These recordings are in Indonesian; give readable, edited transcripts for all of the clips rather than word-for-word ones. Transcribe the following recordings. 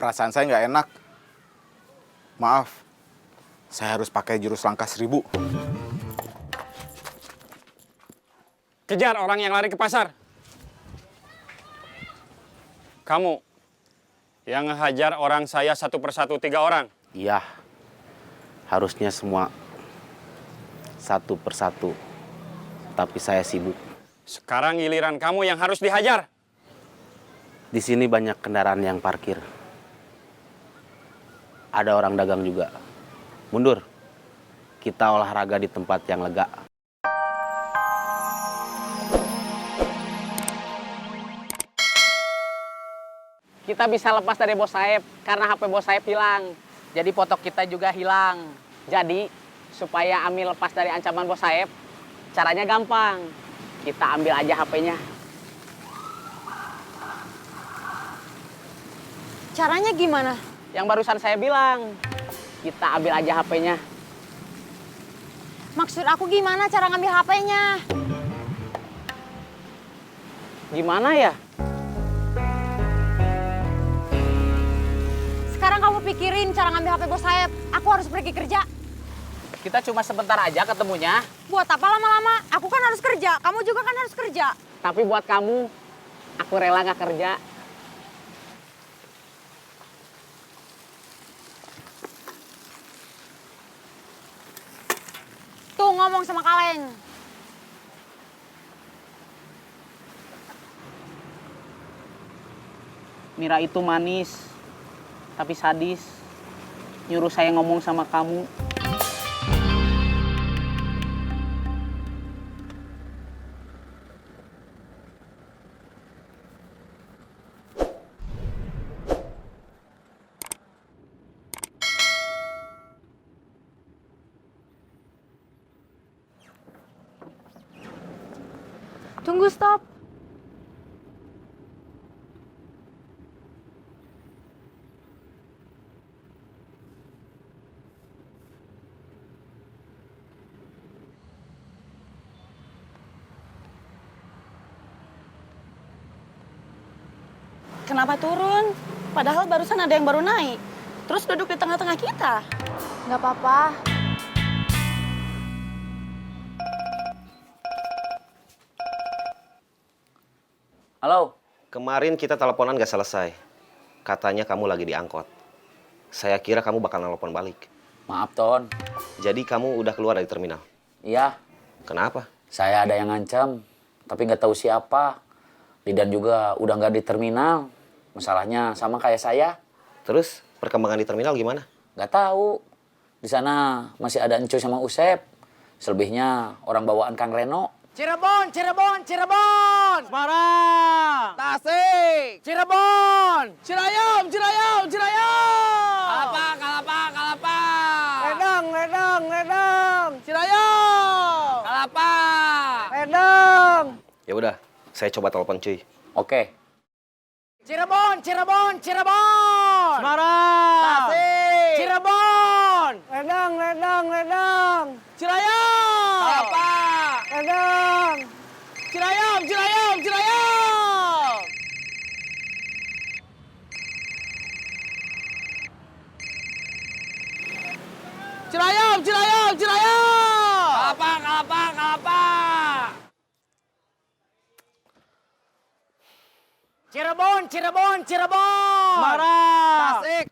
Perasaan saya nggak enak. Maaf, saya harus pakai jurus langkah 1000. Kejar orang yang lari ke pasar. Kamu yang ngehajar orang saya satu persatu 3 orang. Iya, harusnya semua satu persatu. Tapi saya sibuk. Sekarang giliran kamu yang harus dihajar. Di sini banyak kendaraan yang parkir. Ada orang dagang juga. Mundur. Kita olahraga di tempat yang lega. Kita bisa lepas dari Bos Saeb karena HP Bos Saeb hilang. Jadi foto kita juga hilang. Jadi, supaya Ami lepas dari ancaman Bos Saeb, caranya gampang. Kita ambil aja HP-nya. Caranya gimana? Yang barusan saya bilang. Kita ambil aja HP-nya. Maksud aku gimana cara ngambil HP-nya? Gimana ya? Sekarang kamu pikirin cara ngambil HP Bos Saeb. Aku harus pergi kerja. Kita cuma sebentar aja ketemunya. Buat apa lama-lama? Aku kan harus kerja. Kamu juga kan harus kerja. Tapi buat kamu, aku rela nggak kerja. Tuh ngomong sama Kaleng. Mira itu manis, tapi sadis. Nyuruh saya ngomong sama kamu. Tunggu, stop. Kenapa turun? Padahal barusan ada yang baru naik. Terus duduk di tengah-tengah kita. Nggak apa-apa. Halo? Kemarin kita teleponan gak selesai. Katanya kamu lagi di angkot. Saya kira kamu bakal nelpon balik. Maaf, Ton. Jadi kamu udah keluar dari terminal? Iya, Kenapa? saya ada yang ngancam, tapi nggak tahu siapa. Didan juga udah nggak di terminal. Masalahnya sama kayak saya. Terus perkembangan di terminal gimana? Nggak tahu. Di sana masih ada Enco sama Usep. Selebihnya orang bawaan Kang Reno. Cirebon, Cirebon, Cirebon! Semarang! Tasik! Cirebon! Cirayam, Cirayam, Cirayam! Kalapa! Ledang! Cirayam! Kalapa! Ledang! Ya udah, saya coba telepon cuy. Oke. Cirebon! Semarang! Tasik! Cirebon! Ledang! Cirayam! Kalapa! Ledang! Cirayam! Kalapa! Cirebon! Semarang! Tasik!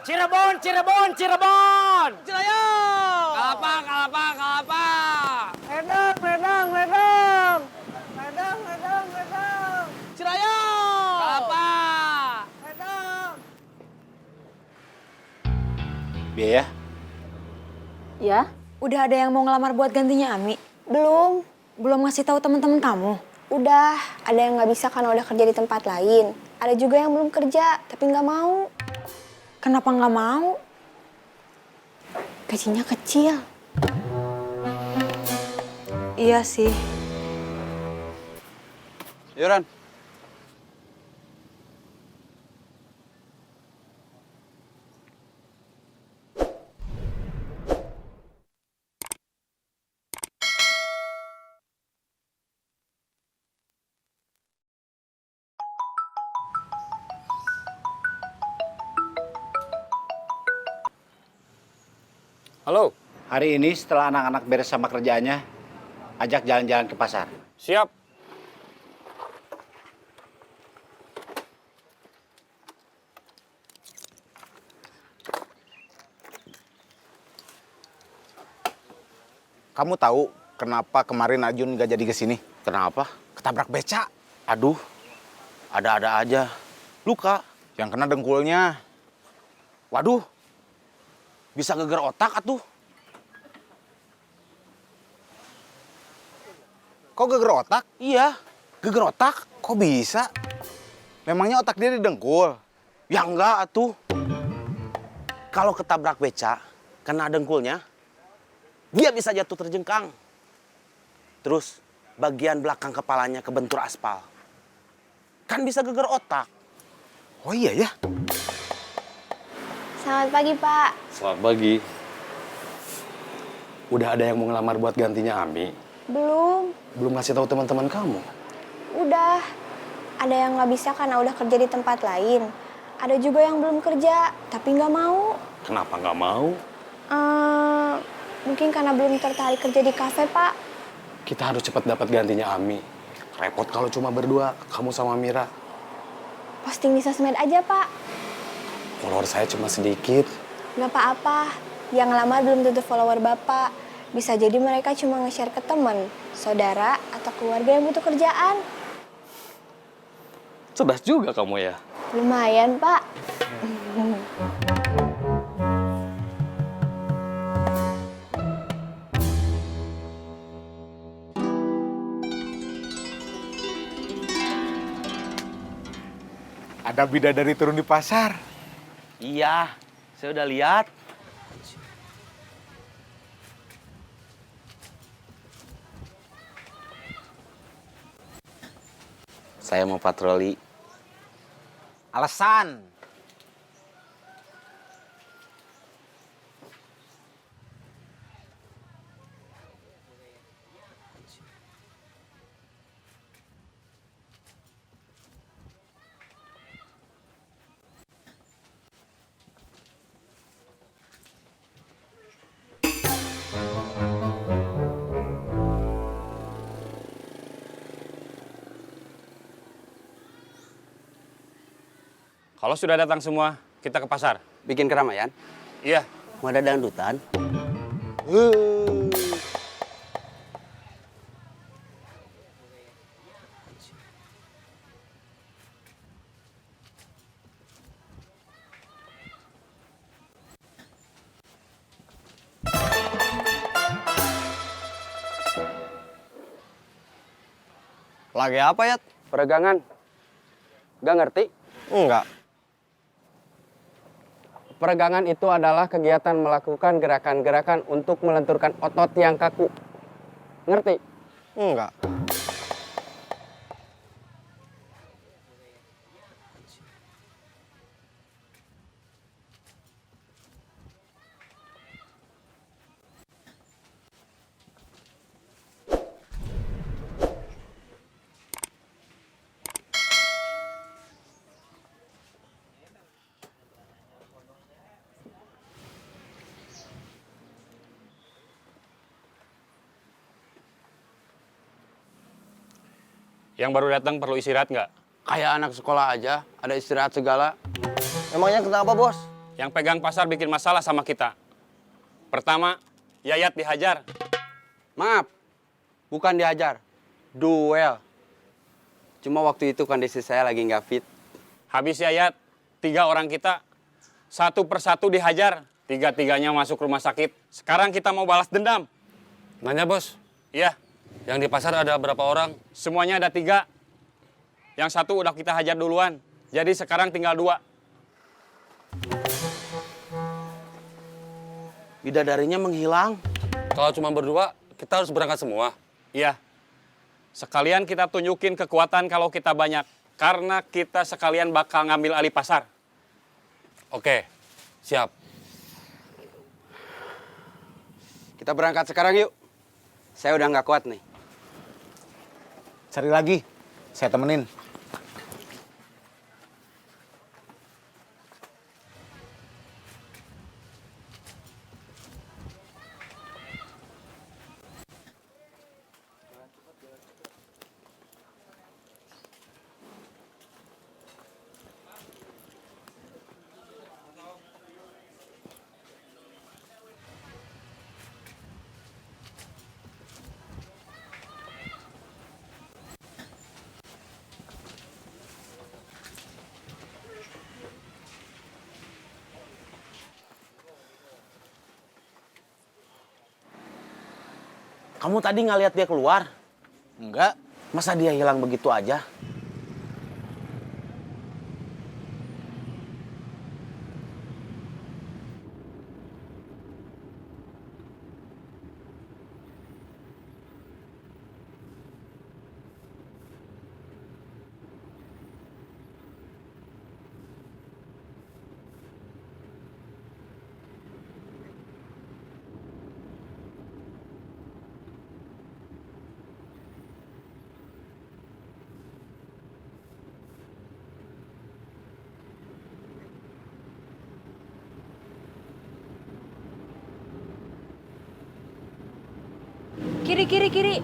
Cirebon! Cirayam! Kalapa! Ledang! Cirayam! Kalapa! Biaya? Ya? Udah ada yang mau ngelamar buat gantinya Ami? Belum. Belum ngasih tahu teman-teman kamu? Udah, ada yang nggak bisa karena udah kerja di tempat lain. Ada juga yang belum kerja, tapi nggak mau. Kenapa nggak mau? Gajinya kecil. Iya sih. Yuran. Halo, Hari ini setelah anak-anak beres sama kerjaannya, ajak jalan-jalan ke pasar. siap. Kamu tahu kenapa kemarin Ajun gak jadi kesini? Kenapa? Ketabrak beca. Aduh, ada-ada aja. Luka. Yang kena dengkulnya. Waduh, bisa geger otak atuh. Kok geger otak? Iya, geger otak. Kok bisa? Memangnya otak dia di dengkul? Ya enggak atuh. Kalau ketabrak beca, kena dengkulnya, dia bisa jatuh terjengkang. Terus bagian belakang kepalanya kebentur aspal. Kan bisa geger otak. Oh iya ya? Selamat pagi, Pak. Selamat pagi. Udah ada yang mau ngelamar buat gantinya Ami? Belum. Belum ngasih tahu teman-teman kamu? Udah. Ada yang nggak bisa karena udah kerja di tempat lain. Ada juga yang belum kerja, tapi nggak mau. Kenapa nggak mau? Mungkin karena belum tertarik kerja di kafe, Pak. Kita harus cepat dapat gantinya Ami. Repot kalau cuma berdua, kamu sama Mira. Posting di sosmed aja, Pak. Follower saya cuma sedikit. Nggak apa-apa. Yang ngelamar belum tentu follower Bapak. Bisa jadi mereka cuma nge-share ke teman, saudara, atau keluarga yang butuh kerjaan. Cerdas juga kamu ya. Lumayan, Pak. Ada bidadari turun di pasar. Iya, saya udah lihat. Saya mau patroli. Alasan. Kalau sudah datang semua, kita ke pasar. Bikin keramaian? Iya. Mau ada dangdutan? Lagi apa ya? Peregangan. Gak ngerti? Enggak. Peregangan itu adalah kegiatan melakukan gerakan-gerakan untuk melenturkan otot yang kaku. Ngerti? Enggak. Yang baru datang perlu istirahat nggak? Kayak anak sekolah aja, ada istirahat segala. Emangnya kenapa, Bos? Yang pegang pasar bikin masalah sama kita. Pertama, Yayat dihajar. Maaf, bukan dihajar. Duel. Cuma waktu itu kondisi saya lagi nggak fit. Habis Yayat, 3 orang kita, satu persatu dihajar. 3-3-nya masuk rumah sakit. Sekarang kita mau balas dendam. Nanya, Bos. Iya, Yang di pasar ada berapa orang? semuanya ada 3. Yang satu udah kita hajar duluan. Jadi sekarang tinggal 2. Bidadarinya menghilang. Kalau cuma berdua, kita harus berangkat semua. Iya. Sekalian kita tunjukin kekuatan kalau kita banyak. Karena kita sekalian bakal ngambil alih pasar. Oke, siap. Kita berangkat sekarang yuk. Saya udah nggak kuat nih. Cari lagi. Saya temenin. Kamu tadi nggak lihat dia keluar? Enggak. Masa dia hilang begitu aja? Kiri, kiri, kiri.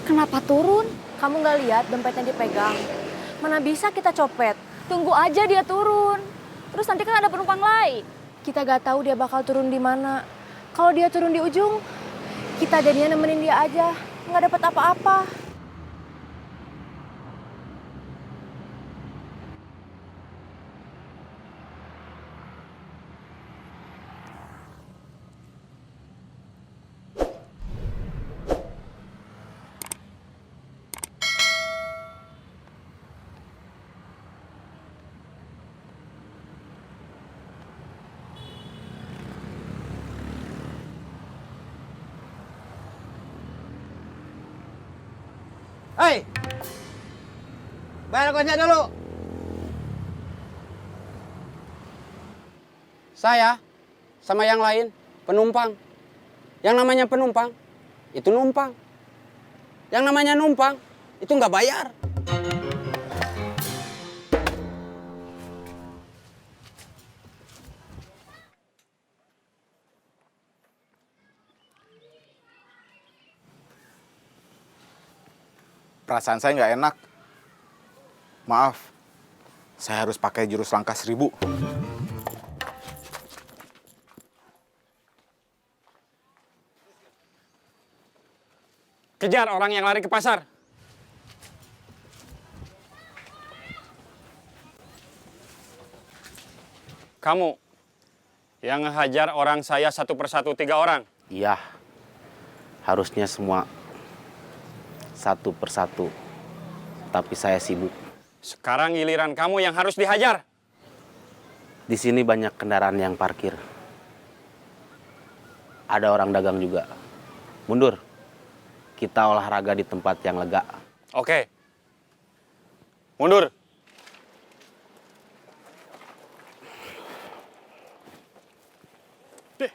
Kenapa turun? Kamu nggak lihat dompetnya dipegang? Mana bisa kita copet? Tunggu aja dia turun. Terus nanti kan ada penumpang lain. Kita gak tahu dia bakal turun di mana. Kalau dia turun di ujung, kita jadinya nemenin dia aja. Nggak dapat apa-apa. Hei, bayar kosnya dulu. Saya sama yang lain penumpang. Yang namanya penumpang itu numpang. Yang namanya numpang itu nggak bayar. Perasaan saya nggak enak. Maaf, saya harus pakai jurus langkah 1000. Kejar orang yang lari ke pasar. Kamu yang ngehajar orang saya satu persatu 3 orang. Iya, harusnya semua satu persatu. Tapi saya sibuk. Sekarang giliran kamu yang harus dihajar. Di sini banyak kendaraan yang parkir. Ada orang dagang juga. Mundur. Kita olahraga di tempat yang lega. Oke. Mundur. Deh.